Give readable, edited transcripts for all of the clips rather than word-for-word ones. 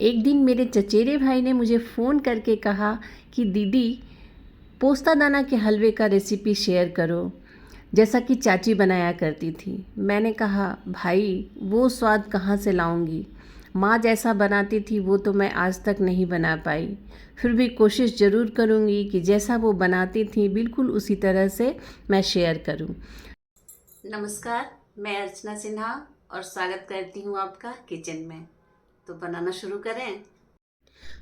एक दिन मेरे चचेरे भाई ने मुझे फ़ोन करके कहा कि दीदी पोस्ता दाना के हलवे का रेसिपी शेयर करो, जैसा कि चाची बनाया करती थी। मैंने कहा भाई वो स्वाद कहाँ से लाऊंगी, माँ जैसा बनाती थी वो तो मैं आज तक नहीं बना पाई। फिर भी कोशिश ज़रूर करूँगी कि जैसा वो बनाती थी बिल्कुल उसी तरह से मैं शेयर करूँ। नमस्कार, मैं अर्चना सिन्हा और स्वागत करती हूँ आपका किचन में। तो बनाना शुरू करें।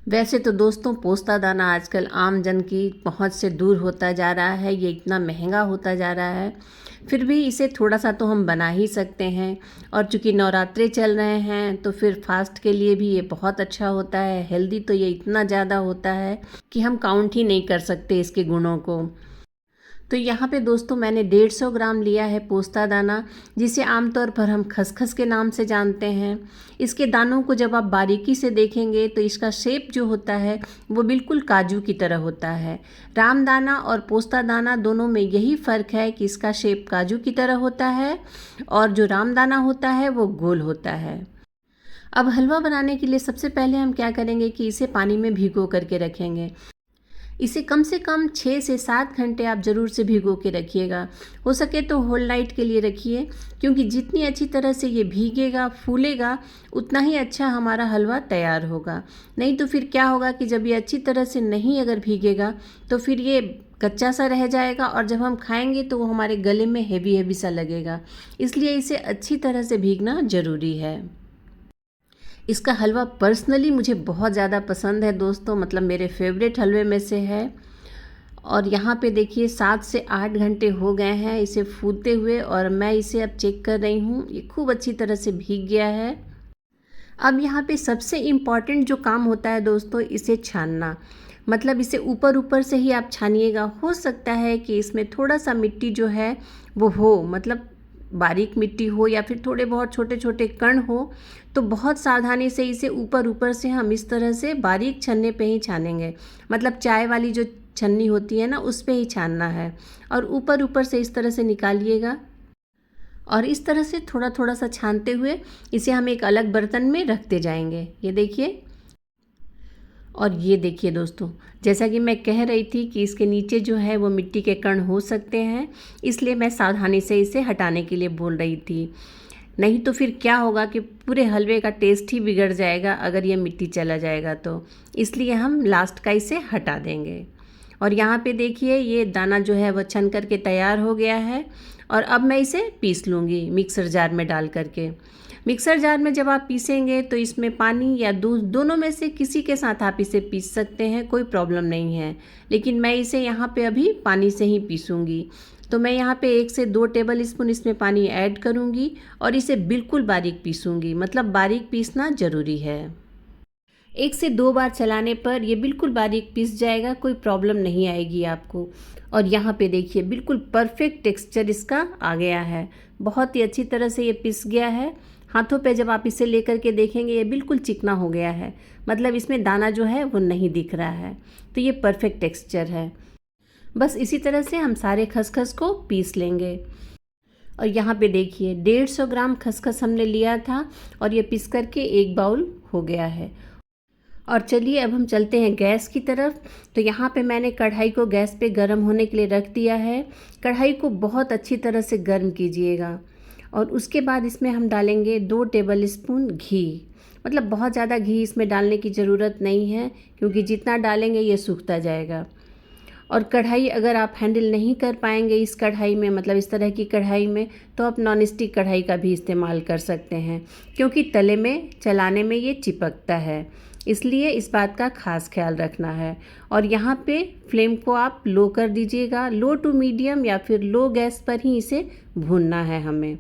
वैसे तो दोस्तों पोस्ता दाना आजकल आम जन की पहुंच से दूर होता जा रहा है, ये इतना महंगा होता जा रहा है। फिर भी इसे थोड़ा सा तो हम बना ही सकते हैं। और चूँकि नवरात्रे चल रहे हैं तो फिर फास्ट के लिए भी ये बहुत अच्छा होता है। हेल्दी तो ये इतना ज़्यादा होता है कि हम काउंट ही नहीं कर सकते इसके गुणों को। तो यहाँ पे दोस्तों मैंने 150 ग्राम लिया है पोस्ता दाना, जिसे आमतौर पर हम खसखस के नाम से जानते हैं। इसके दानों को जब आप बारीकी से देखेंगे तो इसका शेप जो होता है वो बिल्कुल काजू की तरह होता है। रामदाना और पोस्ता दाना दोनों में यही फ़र्क है कि इसका शेप काजू की तरह होता है और जो रामदाना होता है वो गोल होता है। अब हलवा बनाने के लिए सबसे पहले हम क्या करेंगे कि इसे पानी में भिगो करके रखेंगे। इसे कम से कम 6 से 7 घंटे आप ज़रूर से भिगो के रखिएगा। हो सके तो होल नाइट के लिए रखिए, क्योंकि जितनी अच्छी तरह से ये भीगेगा फूलेगा उतना ही अच्छा हमारा हलवा तैयार होगा। नहीं तो फिर क्या होगा कि जब ये अच्छी तरह से नहीं अगर भीगेगा तो फिर ये कच्चा सा रह जाएगा और जब हम खाएंगे तो वो हमारे गले में हेवी हेवी सा लगेगा। इसलिए इसे अच्छी तरह से भीगना ज़रूरी है। इसका हलवा पर्सनली मुझे बहुत ज़्यादा पसंद है दोस्तों, मतलब मेरे फेवरेट हलवे में से है। और यहाँ पे देखिए 7 से 8 घंटे हो गए हैं इसे फूलते हुए और मैं इसे अब चेक कर रही हूँ, ये खूब अच्छी तरह से भीग गया है। अब यहाँ पे सबसे इम्पॉर्टेंट जो काम होता है दोस्तों, इसे छानना। मतलब इसे ऊपर ऊपर से ही आप छानिएगा। हो सकता है कि इसमें थोड़ा सा मिट्टी जो है वो हो, मतलब बारीक मिट्टी हो या फिर थोड़े बहुत छोटे छोटे कण हो, तो बहुत सावधानी से इसे ऊपर ऊपर से हम इस तरह से बारीक छन्ने पे ही छानेंगे। मतलब चाय वाली जो छन्नी होती है ना, उस पे ही छानना है और ऊपर ऊपर से इस तरह से निकालिएगा। और इस तरह से थोड़ा थोड़ा सा छानते हुए इसे हम एक अलग बर्तन में रखते जाएंगे। ये देखिए, और ये देखिए दोस्तों, जैसा कि मैं कह रही थी कि इसके नीचे जो है वो मिट्टी के कण हो सकते हैं, इसलिए मैं सावधानी से इसे हटाने के लिए बोल रही थी। नहीं तो फिर क्या होगा कि पूरे हलवे का टेस्ट ही बिगड़ जाएगा अगर ये मिट्टी चला जाएगा तो। इसलिए हम लास्ट का इसे हटा देंगे। और यहाँ पे देखिए ये दाना जो है वो छन करके तैयार हो गया है और अब मैं इसे पीस लूँगी मिक्सर जार में डाल करके। मिक्सर जार में जब आप पीसेंगे तो इसमें पानी या दूध दोनों में से किसी के साथ आप इसे पीस सकते हैं, कोई प्रॉब्लम नहीं है। लेकिन मैं इसे यहाँ पे अभी पानी से ही पीसूँगी। तो मैं यहाँ पे 1 से 2 टेबल स्पून इसमें पानी ऐड करूँगी और इसे बिल्कुल बारीक पीसूँगी। मतलब बारीक पीसना ज़रूरी है। 1 से 2 बार चलाने पर ये बिल्कुल बारीक पीस जाएगा, कोई प्रॉब्लम नहीं आएगी आपको। और यहाँ पे देखिए बिल्कुल परफेक्ट टेक्सचर इसका आ गया है, बहुत ही अच्छी तरह से ये पिस गया है। हाथों पे जब आप इसे लेकर के देखेंगे ये बिल्कुल चिकना हो गया है, मतलब इसमें दाना जो है वो नहीं दिख रहा है। तो ये परफेक्ट टेक्सचर है। बस इसी तरह से हम सारे खसखस को पीस लेंगे। और यहाँ पे देखिए 150 ग्राम खसखस हमने लिया था और ये पीस करके एक बाउल हो गया है। और चलिए अब हम चलते हैं गैस की तरफ। तो यहाँ पे मैंने कढ़ाई को गैस पे गर्म होने के लिए रख दिया है। कढ़ाई को बहुत अच्छी तरह से गर्म कीजिएगा और उसके बाद इसमें हम डालेंगे 2 टेबल स्पून घी। मतलब बहुत ज़्यादा घी इसमें डालने की ज़रूरत नहीं है, क्योंकि जितना डालेंगे ये सूखता जाएगा। और कढ़ाई अगर आप हैंडल नहीं कर पाएंगे इस कढ़ाई में, मतलब इस तरह की कढ़ाई में, तो आप नॉन स्टिक कढ़ाई का भी इस्तेमाल कर सकते हैं, क्योंकि तले में चलाने में ये चिपकता है। इसलिए इस बात का खास ख्याल रखना है। और यहाँ पे फ्लेम को आप लो कर दीजिएगा, लो टू मीडियम या फिर लो गैस पर ही इसे भूनना है हमें।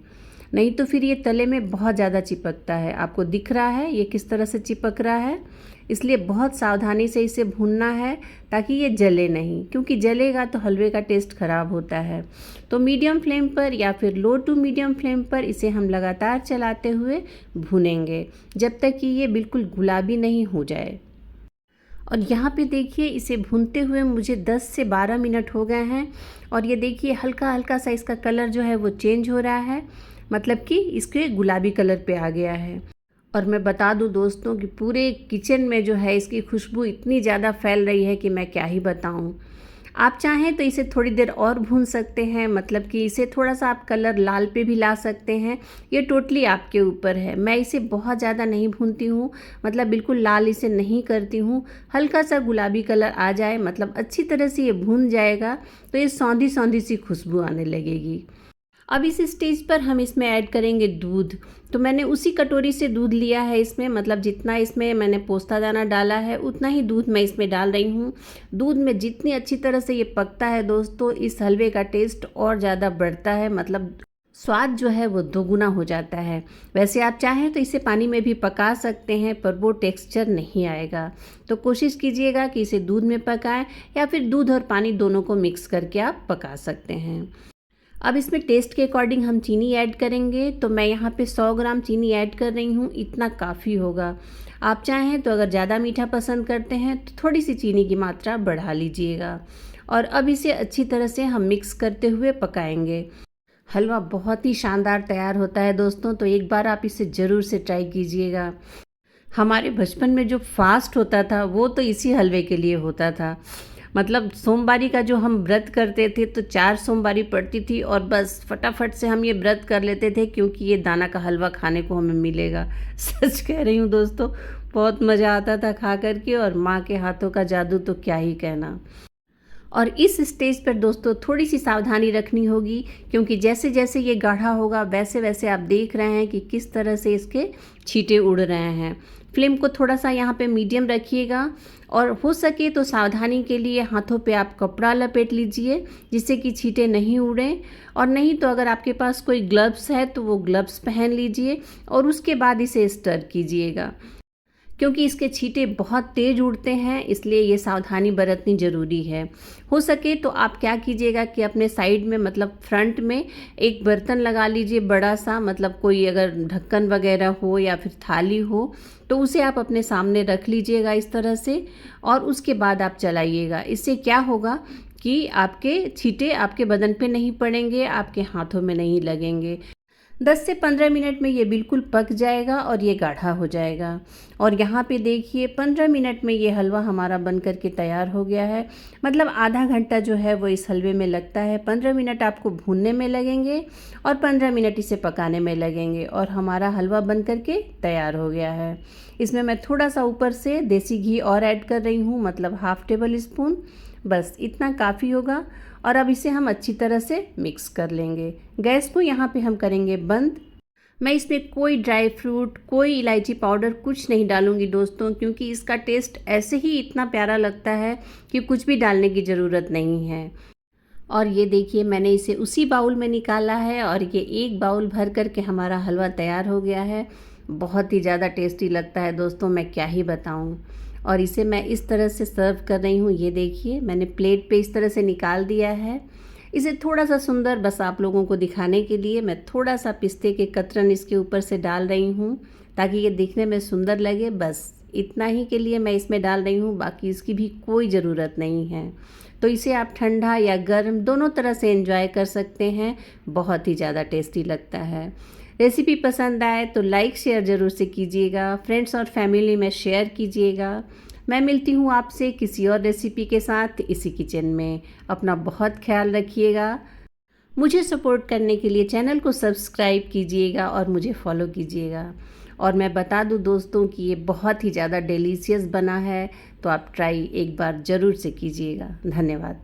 नहीं तो फिर ये तले में बहुत ज़्यादा चिपकता है। आपको दिख रहा है ये किस तरह से चिपक रहा है, इसलिए बहुत सावधानी से इसे भूनना है ताकि ये जले नहीं, क्योंकि जलेगा तो हलवे का टेस्ट ख़राब होता है। तो मीडियम फ्लेम पर या फिर लो टू मीडियम फ्लेम पर इसे हम लगातार चलाते हुए भूनेंगे जब तक कि ये बिल्कुल गुलाबी नहीं हो जाए। और यहाँ पे देखिए इसे भूनते हुए मुझे 10 से 12 मिनट हो गए हैं और ये देखिए हल्का हल्का सा इसका कलर जो है वो चेंज हो रहा है, मतलब कि इसके गुलाबी कलर पे आ गया है। और मैं बता दूं दोस्तों कि पूरे किचन में जो है इसकी खुशबू इतनी ज़्यादा फैल रही है कि मैं क्या ही बताऊं। आप चाहें तो इसे थोड़ी देर और भून सकते हैं, मतलब कि इसे थोड़ा सा आप कलर लाल पे भी ला सकते हैं। ये टोटली आपके ऊपर है। मैं इसे बहुत ज़्यादा नहीं भूनती हूँ, मतलब बिल्कुल लाल इसे नहीं करती हूँ। हल्का सा गुलाबी कलर आ जाए, मतलब अच्छी तरह से ये भून जाएगा तो ये सौंधी सौंधी सी खुशबू आने लगेगी। अब इस स्टेज पर हम इसमें ऐड करेंगे दूध। तो मैंने उसी कटोरी से दूध लिया है इसमें, मतलब जितना इसमें मैंने पोस्ता दाना डाला है उतना ही दूध मैं इसमें डाल रही हूँ। दूध में जितनी अच्छी तरह से ये पकता है दोस्तों, इस हलवे का टेस्ट और ज़्यादा बढ़ता है, मतलब स्वाद जो है वो दोगुना हो जाता है। वैसे आप चाहें तो इसे पानी में भी पका सकते हैं, पर वो टेक्सचर नहीं आएगा। तो कोशिश कीजिएगा कि इसे दूध में पकाएं, या फिर दूध और पानी दोनों को मिक्स करके आप पका सकते हैं। अब इसमें टेस्ट के अकॉर्डिंग हम चीनी ऐड करेंगे। तो मैं यहाँ पे 100 ग्राम चीनी ऐड कर रही हूँ, इतना काफ़ी होगा। आप चाहें तो अगर ज़्यादा मीठा पसंद करते हैं तो थोड़ी सी चीनी की मात्रा बढ़ा लीजिएगा। और अब इसे अच्छी तरह से हम मिक्स करते हुए पकाएंगे। हलवा बहुत ही शानदार तैयार होता है दोस्तों, तो एक बार आप इसे ज़रूर से ट्राई कीजिएगा। हमारे बचपन में जो फास्ट होता था वो तो इसी हलवे के लिए होता था। मतलब सोमवारी का जो हम व्रत करते थे तो 4 सोमवारी पड़ती थी और बस फटाफट से हम ये व्रत कर लेते थे, क्योंकि ये दाना का हलवा खाने को हमें मिलेगा। सच कह रही हूँ दोस्तों, बहुत मज़ा आता था खा कर के, और माँ के हाथों का जादू तो क्या ही कहना। और इस स्टेज पर दोस्तों थोड़ी सी सावधानी रखनी होगी, क्योंकि जैसे जैसे ये गाढ़ा होगा वैसे वैसे आप देख रहे हैं कि किस तरह से इसके छींटे उड़ रहे हैं। फ्लेम को थोड़ा सा यहाँ पे मीडियम रखिएगा, और हो सके तो सावधानी के लिए हाथों पे आप कपड़ा लपेट लीजिए, जिससे कि छींटे नहीं उड़ें। और नहीं तो अगर आपके पास कोई ग्लव्स है तो वो ग्लव्स पहन लीजिए, और उसके बाद इसे स्टर कीजिएगा, क्योंकि इसके छींटे बहुत तेज उड़ते हैं, इसलिए ये सावधानी बरतनी ज़रूरी है। हो सके तो आप क्या कीजिएगा कि अपने साइड में, मतलब फ्रंट में एक बर्तन लगा लीजिए बड़ा सा, मतलब कोई अगर ढक्कन वगैरह हो या फिर थाली हो तो उसे आप अपने सामने रख लीजिएगा इस तरह से, और उसके बाद आप चलाइएगा। इससे क्या होगा कि आपके छींटे आपके बदन पे नहीं पड़ेंगे, आपके हाथों में नहीं लगेंगे। 10 से 15 मिनट में ये बिल्कुल पक जाएगा और ये गाढ़ा हो जाएगा। और यहाँ पे देखिए 15 मिनट में ये हलवा हमारा बन कर के तैयार हो गया है। मतलब आधा घंटा जो है वो इस हलवे में लगता है। 15 मिनट आपको भूनने में लगेंगे और 15 मिनट इसे पकाने में लगेंगे, और हमारा हलवा बन कर के तैयार हो गया है। इसमें मैं थोड़ा सा ऊपर से देसी घी और ऐड कर रही हूँ, मतलब ½ टेबल स्पून, बस इतना काफ़ी होगा। और अब इसे हम अच्छी तरह से मिक्स कर लेंगे। गैस को यहाँ पे हम करेंगे बंद। मैं इसमें कोई ड्राई फ्रूट, कोई इलायची पाउडर कुछ नहीं डालूंगी दोस्तों, क्योंकि इसका टेस्ट ऐसे ही इतना प्यारा लगता है कि कुछ भी डालने की ज़रूरत नहीं है। और ये देखिए मैंने इसे उसी बाउल में निकाला है, और ये एक बाउल भर कर के हमारा हलवा तैयार हो गया है। बहुत ही ज़्यादा टेस्टी लगता है दोस्तों, मैं क्या ही बताऊँ। और इसे मैं इस तरह से सर्व कर रही हूँ। ये देखिए मैंने प्लेट पे इस तरह से निकाल दिया है। इसे थोड़ा सा सुंदर, बस आप लोगों को दिखाने के लिए मैं थोड़ा सा पिस्ते के कतरन इसके ऊपर से डाल रही हूँ, ताकि ये दिखने में सुंदर लगे। बस इतना ही के लिए मैं इसमें डाल रही हूँ, बाकी इसकी भी कोई ज़रूरत नहीं है। तो इसे आप ठंडा या गर्म दोनों तरह से एंजॉय कर सकते हैं। बहुत ही ज़्यादा टेस्टी लगता है। रेसिपी पसंद आए तो लाइक शेयर ज़रूर से कीजिएगा, फ्रेंड्स और फैमिली में शेयर कीजिएगा। मैं मिलती हूँ आपसे किसी और रेसिपी के साथ इसी किचन में। अपना बहुत ख्याल रखिएगा। मुझे सपोर्ट करने के लिए चैनल को सब्सक्राइब कीजिएगा और मुझे फॉलो कीजिएगा। और मैं बता दूं दोस्तों कि ये बहुत ही ज़्यादा डिलीशियस बना है, तो आप ट्राई एक बार ज़रूर से कीजिएगा। धन्यवाद।